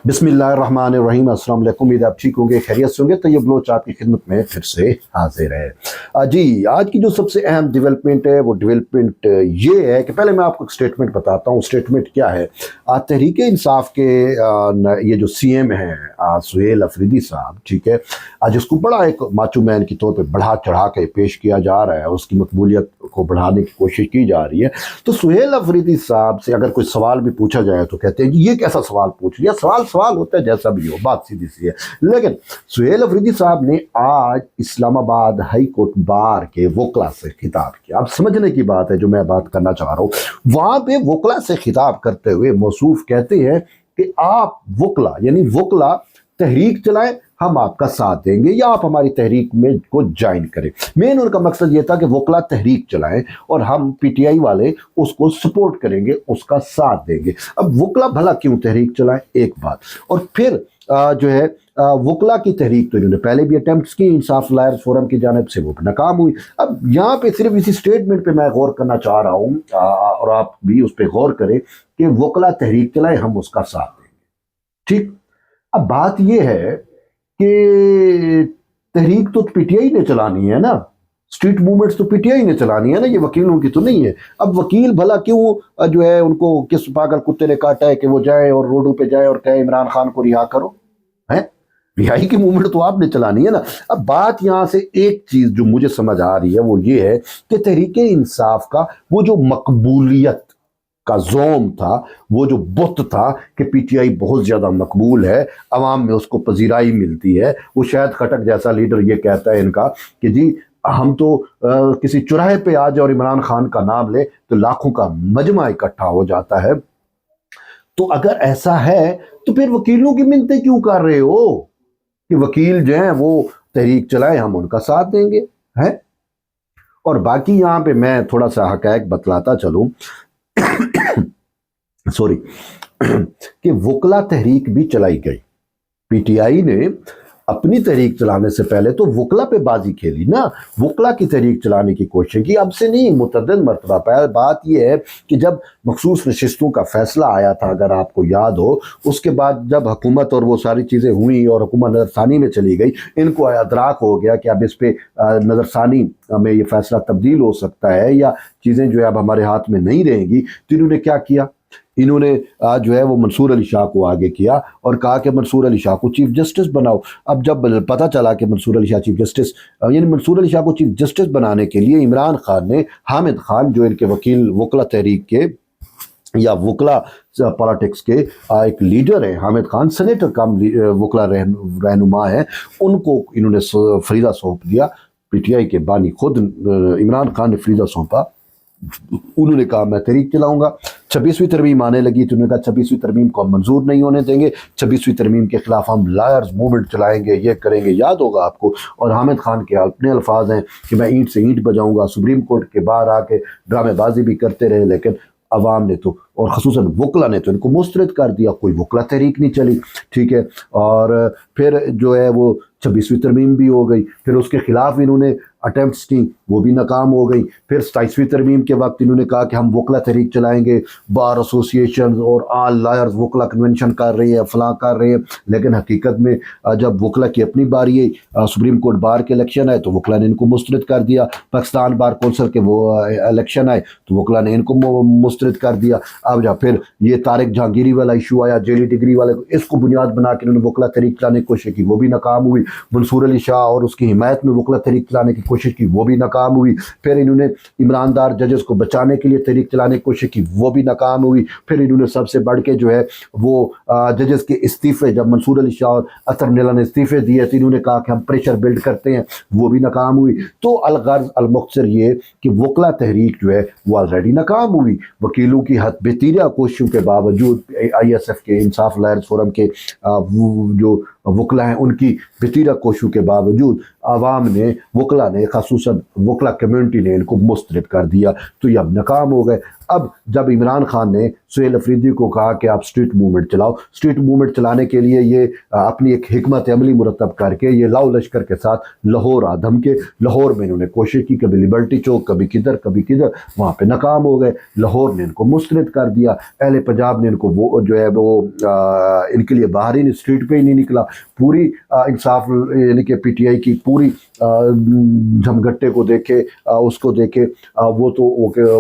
बिस्मिल्लाहिर्रहमानिर्रहीम। अस्सलाम वालेकुम। उम्मीद आप ठीक होंगे, खैरियत से होंगे। तैयब बलोच आपकी खिदमत में फिर से हाजिर है। जी, आज की जो सबसे अहम डेवलपमेंट है वो डेवलपमेंट ये है कि पहले मैं आपको एक स्टेटमेंट बताता हूँ। स्टेटमेंट क्या है? तहरीक इंसाफ के ये जो सीएम हैं सुहेल अफरीदी साहब, ठीक है, आज इसको बड़ा एक माचो मैन के तौर पे बढ़ा चढ़ा के पेश किया जा रहा है, उसकी मकबूलियत को बढ़ाने की कोशिश की जा रही है। तो सुहेल अफरीदी साहब से अगर कोई सवाल भी पूछा जाए तो कहते हैं कि ये कैसा सवाल पूछ लिया। सवाल होता है, जैसा भी हो, बात सीधी सी है। लेकिन सुहेल अफरीदी साहब ने आज इस्लामाबाद हाई कोर्ट बार के वकला से खिताब किया। अब समझने की बात है जो मैं बात करना चाह रहा हूँ। वहां पे वकला से खिताब करते हुए मौसूफ कहते हैं कि आप वकला यानी वकला तहरीक चलाएं, हम आपका साथ देंगे, या आप हमारी तहरीक में को ज्वाइन करें। मेन उनका मकसद ये था कि वकला तहरीक चलाएं और हम पीटीआई वाले उसको सपोर्ट करेंगे, उसका साथ देंगे। अब वकला भला क्यों तहरीक चलाएं, एक बात। और फिर जो है वकला की तहरीक तो इन्होंने पहले भी अटेम्प्ट की, इंसाफ लायर्स फोरम की जानिब से, वो नाकाम हुई। अब यहाँ पे सिर्फ इसी स्टेटमेंट पे मैं गौर करना चाह रहा हूँ और आप भी उस पर गौर करें कि वकला तहरीक चलाए, हम उसका साथ देंगे। ठीक। अब बात यह है कि तहरीक तो पीटीआई ने चलानी है ना, स्ट्रीट मूवमेंट्स तो पीटीआई ने चलानी है ना, ये वकीलों की तो नहीं है। अब वकील भला क्यों जो है उनको किस पागल कुत्ते ने काटा है कि वो जाए और रोडों पे जाए और कहे इमरान खान को रिहा करो, है? रिहाई की मूवमेंट तो आपने चलानी है ना। अब बात यहां से एक चीज जो मुझे समझ आ रही है वो ये है कि तहरीक इंसाफ का वो जो मकबूलियत का जोम था, वो जो बुत था कि पीटीआई बहुत ज्यादा मकबूल है, अवाम में उसको पजीराई मिलती है। वो शायद खटक जैसा लीडर ये कहता है इनका कि जी हम तो किसी चौराहे पे आ जाए और इमरान खान का नाम ले तो लाखों का मजमा इकट्ठा हो जाता है। तो अगर ऐसा है तो फिर वकीलों की मिन्नतें क्यों कर रहे हो कि वकील जो है वो तहरीक चलाए, हम उनका साथ देंगे, है? और बाकी यहां पे मैं थोड़ा सा हकायक बतलाता चलूं सॉरी कि वकला तहरीक भी चलाई गई। पीटीआई ने अपनी तहरीक चलाने से पहले तो वकला पे बाजी खेली ना, वकला की तहरीक चलाने की कोशिश की। अब से नहीं, मुतअद्दिद मरतबा। पहले बात यह है कि जब मखसूस नशिस्तों का फैसला आया था, अगर आपको याद हो, उसके बाद जब हुकूमत और वो सारी चीज़ें हुई और हुकूमत नज़रसानी में चली गई, इनको अदराक हो गया कि अब इस पे नज़रसानी में ये फैसला तब्दील हो सकता है या चीज़ें जो है अब हमारे हाथ में नहीं रहेंगी। तो इन्होंने क्या किया? इन्होंने जो है वो मंसूर अली शाह को आगे किया और कहा कि मंसूर अली शाह को चीफ जस्टिस बनाओ। अब जब पता चला कि मंसूर अली शाह चीफ जस्टिस, यानी मंसूर अली शाह को चीफ जस्टिस बनाने के लिए इमरान खान ने हामिद खान, जो इनके वकील वकला तहरीक के या वकला पॉलिटिक्स के एक लीडर है, हामिद खान सेनेटर कम वकला रहनुमा है, उनको इन्होंने फरीदा सौंप दिया। पीटीआई के बानी खुद इमरान खान ने फरीदा सौंपा। उन्होंने कहा मैं तहरीक चलाऊंगा। 26वीं तरमीम आने लगी तो उन्होंने कहा 26वीं तरमीम को हम मंजूर नहीं होने देंगे, 26वीं तरमीम के खिलाफ हम लायर्स मूवमेंट चलाएंगे, ये करेंगे। याद होगा आपको। और हामिद खान के अपने अल्फाज हैं कि मैं ईंट से ईंट बजाऊंगा। सुप्रीम कोर्ट के बाहर आके ड्रामेबाजी भी करते रहे, लेकिन अवाम ने तो और खसूसन वकला ने तो इनको मुस्तरद कर दिया, कोई वकला तहरीक नहीं चली। ठीक है। और फिर जो है वो 26वीं तरमीम भी हो गई, फिर उसके खिलाफ इन्होंने अटेम्प्ट्स की, वो भी नाकाम हो गई। फिर 27वीं तरमीम के वक्त इन्होंने कहा कि हम वकला तहरीक चलाएंगे, बार एसोसिएशन और आल लायर्स वकला कन्वेंशन कर रही है, फलां कर रहे हैं। लेकिन हकीकत में जब वकला की अपनी बारी है, सुप्रीम कोर्ट बार के इलेक्शन आए तो वकला ने इनको मुस्तरद कर दिया। पाकिस्तान बार कौंसिल के वो इलेक्शन आए तो वकला ने इनको मुस्तरद कर दिया। अब जब फिर ये तारिक जहांगीरी वाला इशू आया, जेली डिग्री वाले, इसको बुनियाद बना के इन्होंने वकला तहरीक चलाने की कोशिश की, वो भी नाकाम हुई। मंसूर अली शाह और उसकी हिमायत में वकला तहरीक चलाने की कोशिश की, वो भी नाकाम हुई। फिर इन्होंने ईमानदार जजेस को बचाने के लिए तहरीक चलाने की कोशिश की, वो भी नाकाम हुई। फिर इन्होंने सबसे बढ़ के जो है वो जजेस के इस्तीफे, जब मंसूर अली शाह और अतर नीला ने इस्तीफे दिए तो इन्होंने कहा कि हम प्रेशर बिल्ड करते हैं, वो भी नाकाम हुई। तो अलगर्ज अलमुख्तर ये कि वकला तहरीक जो है वो ऑलरेडी नाकाम हुई। वकीलों की हद बेतीरिया कोशिशों के बावजूद, ISF के इंसाफ लायर्स फोरम के जो वकला हैं उनकी बेतीरा कोशिशों के बावजूद आवाम ने, वकला ने, खासूसन वकला कम्युनिटी ने इनको मुस्तरद कर दिया। तो ये अब नाकाम हो गए। اب جب عمران خان نے سہیل افریدی کو کہا کہ آپ اسٹریٹ موومنٹ چلاؤ، اسٹریٹ موومنٹ چلانے کے لیے یہ اپنی ایک حکمت عملی مرتب کر کے یہ لاؤ لشکر کے ساتھ لاہور آدم کے لاہور میں انہوں نے کوشش کی، کبھی لبرٹی چوک، کبھی کدھر کبھی کدھر، وہاں پہ ناکام ہو گئے۔ لاہور نے ان کو مسترد کر دیا، اہل پنجاب نے ان کو وہ جو ہے وہ ان کے لیے باہر ہی اسٹریٹ پہ ہی نہیں نکلا۔ پوری انصاف یعنی کہ پی ٹی آئی کی پوری جھمگٹے کو دیکھے، اس کو دیکھے، وہ تو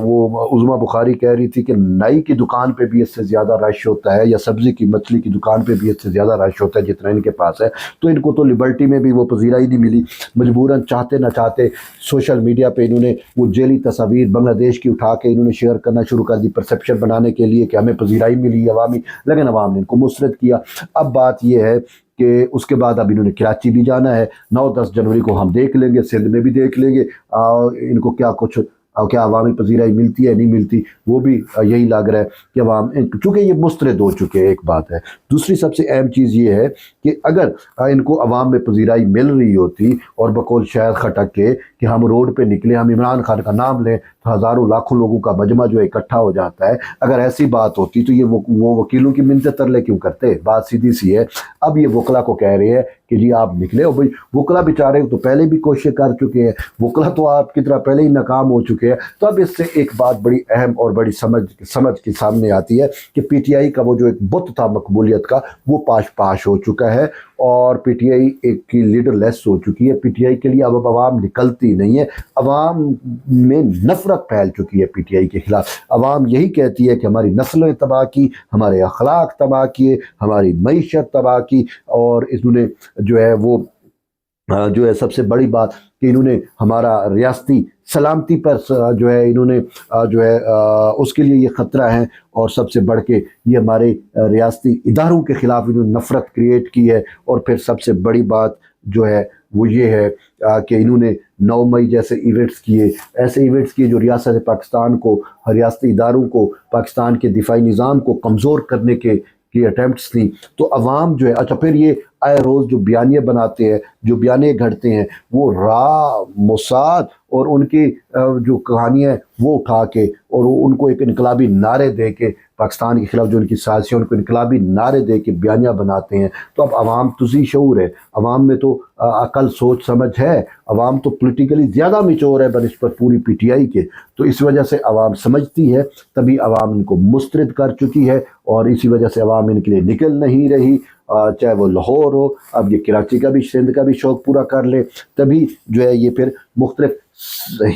وہ عظما بخاری کہہ رہی تھی کہ نائی کی دکان پہ بھی اس سے زیادہ رش ہوتا ہے، یا سبزی کی مچھلی کی دکان پہ بھی اس سے زیادہ رش ہوتا ہے جتنا ان کے پاس ہے۔ تو ان کو تو لبرٹی میں بھی وہ پذیرائی نہیں ملی، مجبوراً چاہتے نہ چاہتے سوشل میڈیا پہ انہوں نے وہ جیلی تصاویر بنگلہ دیش کی اٹھا کے انہوں نے شیئر کرنا شروع کر دی، پرسیپشن بنانے کے لیے کہ ہمیں پذیرائی ملی عوامی، لیکن عوام نے ان کو مسترد کیا۔ اب بات یہ ہے کہ اس کے بعد اب انہوں نے کراچی بھی جانا ہے، 9-10 جنوری کو ہم دیکھ لیں گے، سندھ میں بھی دیکھ لیں گے ان کو کیا عوامی پذیرائی ملتی ہے نہیں ملتی، وہ بھی یہی لگ رہا ہے کہ عوام چونکہ یہ مسترد ہو چکے ہیں، ایک بات ہے۔ دوسری سب سے اہم چیز یہ ہے کہ اگر ان کو عوام میں پذیرائی مل رہی ہوتی اور بقول شاید خٹک کے کہ ہم روڈ پہ نکلے، ہم عمران خان کا نام لیں تو ہزاروں لاکھوں لوگوں کا مجمع جو ہے اکٹھا ہو جاتا ہے، اگر ایسی بات ہوتی تو یہ وہ وکیلوں کی منت ترلے کیوں کرتے؟ بات سیدھی سی ہے۔ اب یہ وکلا کو کہہ رہے ہیں کہ جی آپ نکلے، اور بھائی وکلا بیچارے تو پہلے بھی کوشش کر چکے ہیں، وکلا تو آپ کی طرح پہلے ہی ناکام ہو چکے ہیں۔ تو اب اس سے ایک بات بڑی اہم اور بڑی سمجھ کے سامنے آتی ہے کہ پی ٹی آئی کا وہ جو ایک بت تھا مقبولیت کا، وہ پاش ہو چکا ہے، اور پی ٹی آئی ایک کی لیڈر لیس ہو چکی ہے۔ پی ٹی آئی کے لیے اب عوام نکلتی نہیں ہے، عوام میں نفرت پھیل چکی ہے پی ٹی آئی کے خلاف۔ عوام یہی کہتی ہے کہ ہماری نسلیں تباہ کی، ہمارے اخلاق تباہ کیے، ہماری معیشت تباہ کی، اور انہوں نے جو ہے وہ جو ہے سب سے بڑی بات کہ انہوں نے ہمارا ریاستی سلامتی پر جو ہے انہوں نے جو ہے اس کے لیے یہ خطرہ ہے، اور سب سے بڑھ کے یہ ہمارے ریاستی اداروں کے خلاف انہوں نے نفرت کریٹ کی ہے۔ اور پھر سب سے بڑی بات جو ہے وہ یہ ہے کہ انہوں نے 9 مئی جیسے ایونٹس کیے، ایسے ایونٹس کیے جو ریاست پاکستان کو، ریاستی اداروں کو، پاکستان کے دفاعی نظام کو کمزور کرنے کے اٹیمپٹس تھیں۔ تو عوام جو ہے اچھا پھر یہ آئے روز جو بیانیے بناتے ہیں، جو بیانیے گھڑتے ہیں، وہ موساد اور ان کی جو کہانیاں ہیں وہ اٹھا کے اور ان کو ایک انقلابی نعرے دے کے، پاکستان کے خلاف جو ان کی سازشیں ان کو انقلابی نعرے دے کے بیانیہ بناتے ہیں۔ تو اب عوام تو ذی شعور ہے، عوام میں تو عقل سوچ سمجھ ہے، عوام تو پولیٹیکلی زیادہ میچور ہے بنسبت پوری پی ٹی آئی کے۔ تو اس وجہ سے عوام سمجھتی ہے، تبھی عوام ان کو مسترد کر چکی ہے، اور اسی وجہ سے عوام ان کے لیے نکل نہیں رہی، چاہے وہ لاہور ہو، اب یہ کراچی کا بھی، سندھ کا بھی شوق پورا کر لے، تبھی جو ہے یہ پھر مختلف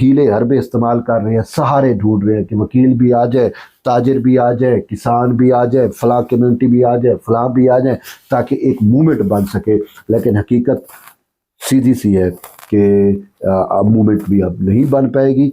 ہیلے حربے استعمال کر رہے ہیں، سہارے ڈھونڈ رہے ہیں کہ وکیل بھی آ جائے، تاجر بھی آ جائے، کسان بھی آ جائے، فلاں کمیونٹی بھی آ جائے، فلاں بھی آ جائیں، تاکہ ایک موومنٹ بن سکے۔ لیکن حقیقت سیدھی سی ہے کہ اب موومنٹ بھی اب نہیں بن پائے گی۔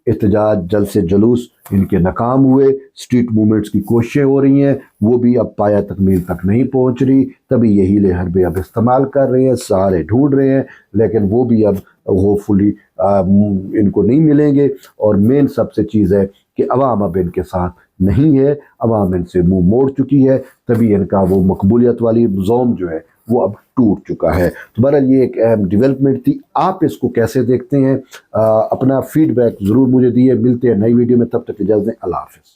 احتجاج، جلسے جلوس ان کے ناکام ہوئے، اسٹریٹ موومنٹس کی کوششیں ہو رہی ہیں، وہ بھی اب پایہ تکمیل تک نہیں پہنچ رہی، تبھی یہ ہیلے حربے اب استعمال کر رہے ہیں، سہارے ڈھونڈ رہے ہیں، لیکن وہ بھی اب ہوپ فلی ان کو نہیں ملیں گے۔ اور مین سب سے چیز ہے کہ عوام اب ان کے ساتھ نہیں ہے، عوام ان سے منہ موڑ چکی ہے، تبھی ان کا وہ مقبولیت والی زوم جو ہے وہ اب ٹوٹ چکا ہے۔ تو بہرحال یہ ایک اہم ڈیولپمنٹ تھی، آپ اس کو کیسے دیکھتے ہیں؟ اپنا فیڈ بیک ضرور مجھے دیے، ملتے ہیں نئی ویڈیو میں، تب تک اجازت دیں، اللہ حافظ۔